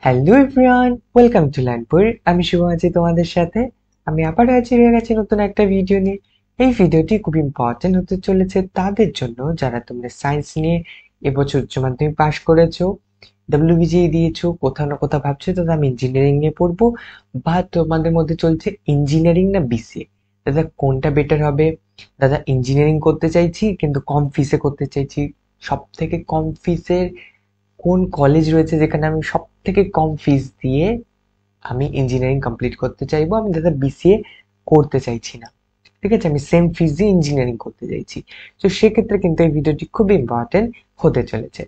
Hello everyone, welcome to Learnpur. আমি শুভ আছি তোমাদের সাথে। আমি আবারও হাজির হয়ে গেছি নতুন একটা ভিডিও নিয়ে। এই ভিডিওটি খুব ইম্পর্টেন্ট হতে চলেছে তাদের জন্য যারা তোমরা সায়েন্স নিয়ে এবছর উচ্চ মাধ্যমিক পাশ করেছো, ডব্লিউবিজিই দিয়েছো, কোথাও না কোথাও ভাবছো দাদা আমি ইঞ্জিনিয়ারিং নিয়ে পড়বো, বা তোমাদের মধ্যে চলছে ইঞ্জিনিয়ারিং না বিসিএ, দাদা কোনটা বেটার হবে। দাদা ইঞ্জিনিয়ারিং করতে চাইছি কিন্তু কম ফিসে করতে চাইছি। সব থেকে কম ফিসের কোন কলেজ রয়েছে যেখানে আমি সব থেকে কম ফিস দিয়ে আমি ইঞ্জিনিয়ারিং কমপ্লিট করতে চাইবো। আমি দাদা বিসিএ করতে চাইছি না, ঠিক আছে, আমি সেম ফিস দিয়ে ইঞ্জিনিয়ারিং করতে চাইছি। তো সেক্ষেত্রে কিন্তু এই ভিডিওটি খুব ইম্পর্টেন্ট হতে চলেছে।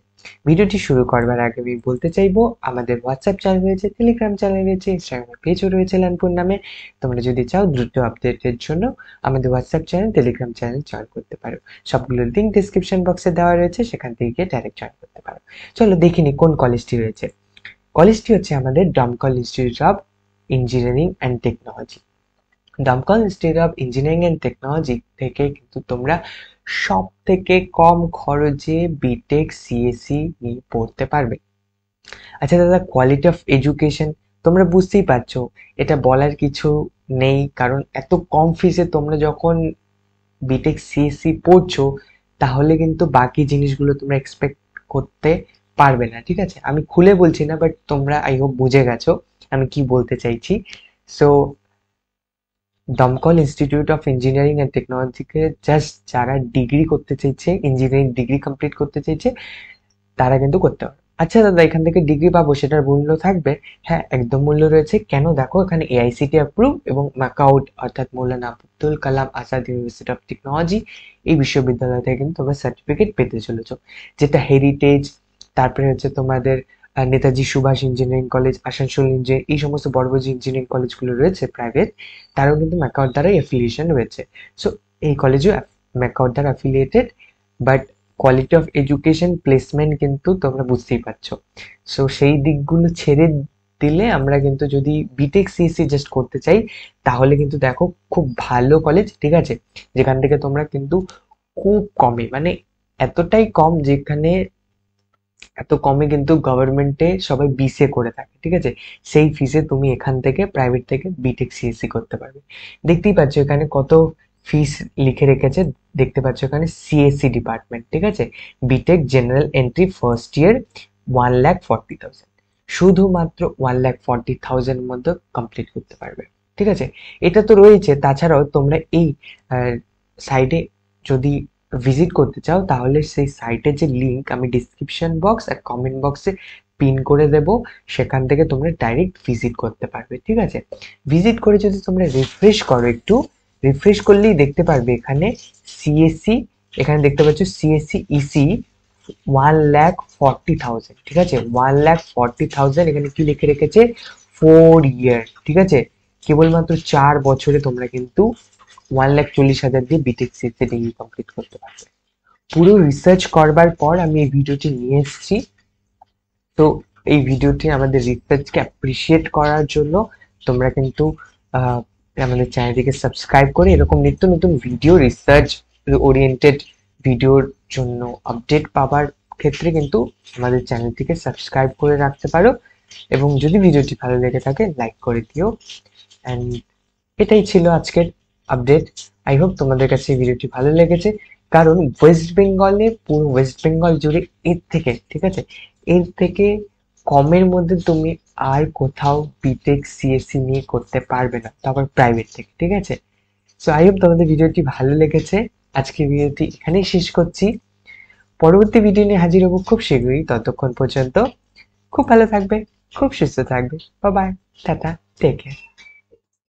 ভিডিওটি শুরু করবার আগে আমি বলতে চাইবো আমাদের হোয়াটসঅ্যাপ চ্যানেল রয়েছে, টেলিগ্রাম চ্যানেল রয়েছে, ইনস্টাগ্রাম পেজও রয়েছে লানপুর নামে। তোমরা যদি চাও দ্রুত আপডেটের জন্য আমাদের WhatsApp channel, Telegram channel join করতে পারো। সবগুলোর লিঙ্ক ডিসক্রিপশন বক্সে দেওয়া রয়েছে, সেখান থেকে গিয়ে ডাইরেক্ট জয়েন করতে পারো। চলো দেখিনি কোন কলেজটি রয়েছে। কলেজটি হচ্ছে আমাদের Domkal institute of engineering and technology. Domkal institute of engineering and technology থেকে কিন্তু তোমরা সব থেকে কম খরচে বিটেক সিএসসি নিয়ে পড়তে পারবে। আচ্ছা দাদা, কোয়ালিটি অফ এডুকেশন তোমরা বুঝতেই পারছো, এটা বলার কিছু নেই, কারণ এত কম ফিসে তোমরা যখন বিটেক সিএসসি পড়ছো তাহলে কিন্তু বাকি জিনিসগুলো তোমরা এক্সপেক্ট করতে পারবে না, ঠিক আছে। আমি খুলে বলছি না, বাট তোমরা আই হোপ বুঝে গেছো আমি কি বলতে চাইছি। So Domkal institute of engineering and টেকনোলজিকে জাস্ট যারা ডিগ্রি করতে চাইছে, ইঞ্জিনিয়ারিং ডিগ্রি কমপ্লিট করতে চাইছে, তারা কিন্তু করতে পারে। আচ্ছা দাদা, এখান থেকে ডিগ্রি পাবো সেটার মূল্য থাকবে? হ্যাঁ, একদম মূল্য রয়েছে। কেন? দেখো এখানে এআইসিটি অ্যাপ্রুভ এবং ম্যাকাউট অর্থাৎ Maulana Abul Kalam Azad university of technology, এই বিশ্ববিদ্যালয় থেকে কিন্তু তোমরা সার্টিফিকেট পেতে চলেছো, যেটা হেরিটেজ, তারপরে হচ্ছে তোমাদের Netaji Subhash engineering college, Asansol engineering, এই সমস্ত বড় বড় যে ইঞ্জিনিয়ারিং কলেজগুলো রয়েছে প্রাইভেট, তারাও কিন্তু ম্যাকাউট দ্বারাই অ্যাফিলিয়েশন রয়েছে। সো এই কলেজও ম্যাকাউট দ্বারা affiliated, but quality of education placement কিন্তু তোমরা বুঝতেই পারছো। সো সেই দিকগুলো ছেড়ে দিলে আমরা কিন্তু যদি বিটেক সিএসসি জাস্ট করতে চাই তাহলে কিন্তু দেখো খুব ভালো কলেজ, ঠিক আছে, যেখান থেকে তোমরা কিন্তু খুব কমে, মানে এতটাই কম যেখানে এত কমে কিন্তু গভর্নমেন্টে সবাই বিসিএ করে থাকে, ঠিক আছে, সেই ফিসে তুমি এখান থেকে প্রাইভেট থেকে বিটেক সিএসসি করতে পারবে। দেখতেই পাচ্ছ এখানে কত ফিস লিখে রেখেছে, দেখতে পাচ্ছ এখানে সিএসসি ডিপার্টমেন্ট, ঠিক আছে, B Tech general entry first year 1,40,000, শুধুমাত্র 1,40,000 মধ্যে কমপ্লিট করতে পারবে, ঠিক আছে। এটা তো রয়েছে, তাছাড়াও তোমরা এই সাইডে যদি ভিজিট করতে চাও তাহলে সেই সাইটের যে লিংক আমি ডিসক্রিপশন বক্স আর কমেন্ট বক্সে পিন করে দেব, সেখান থেকে তোমরা ডাইরেক্ট ভিজিট করতে পারবে, ঠিক আছে। ভিজিট করে যদি তোমরা রিফ্রেশ করো, একটু রিফ্রেশ করলেই দেখতে পারবে এখানে সিএসসি, এখানে দেখতে পাচ্ছ সিএসসি ইসি 1,40,000, ঠিক আছে, 1,40,000। এখানে কি লিখে রেখেছে? 4 ইয়ার, ঠিক আছে, কেবলমাত্র 4 বছরে তোমরা কিন্তু 1,40,000 দিয়ে বিটেক সিএসসি ডিগ্রি কমপ্লিট করতে পারবে। পুরো রিসার্চ করবার পর আমি এই ভিডিওটি নিয়ে এসেছি। তো এই ভিডিওটি আমাদের রিসার্চকে অ্যাপ্রিসিয়েট করার জন্য তোমরা কিন্তু আমাদের চ্যানেলটিকে সাবস্ক্রাইব করে এরকম নিত্য নতুন ভিডিও, রিসার্চ ওরিয়েন্টেড ভিডিওর জন্য আপডেট পাওয়ার ক্ষেত্রে কিন্তু আমাদের চ্যানেলটিকে সাবস্ক্রাইব করে রাখতে পারো। এবং যদি ভিডিওটি ভালো লেগে থাকে লাইক করে দিও। অ্যান্ড এটাই ছিল আজকের আপডেট। আই হোপ তোমাদের কাছে এই ভিডিওটি ভালো লেগেছে, কারণ ওয়েস্ট বেঙ্গলে, পুরো ওয়েস্ট বেঙ্গল জুড়ে এর থেকে, ঠিক আছে, এর থেকে কমের মধ্যে তুমি আর কোথাও বিটেক সিএসসি নিয়ে করতে পারবে না, তারপর প্রাইভেট থেকে, ঠিক আছে। সো আই হোপ তোমাদের ভিডিওটি ভালো লেগেছে। আজকের ভিডিওটি এখানেই শেষ করছি। পরবর্তী ভিডিও নিয়ে হাজির হবো খুব শীঘ্রই। ততক্ষণ পর্যন্ত খুব ভালো থাকবে, খুব সুস্থ থাকবে। Bye bye, tata, take care.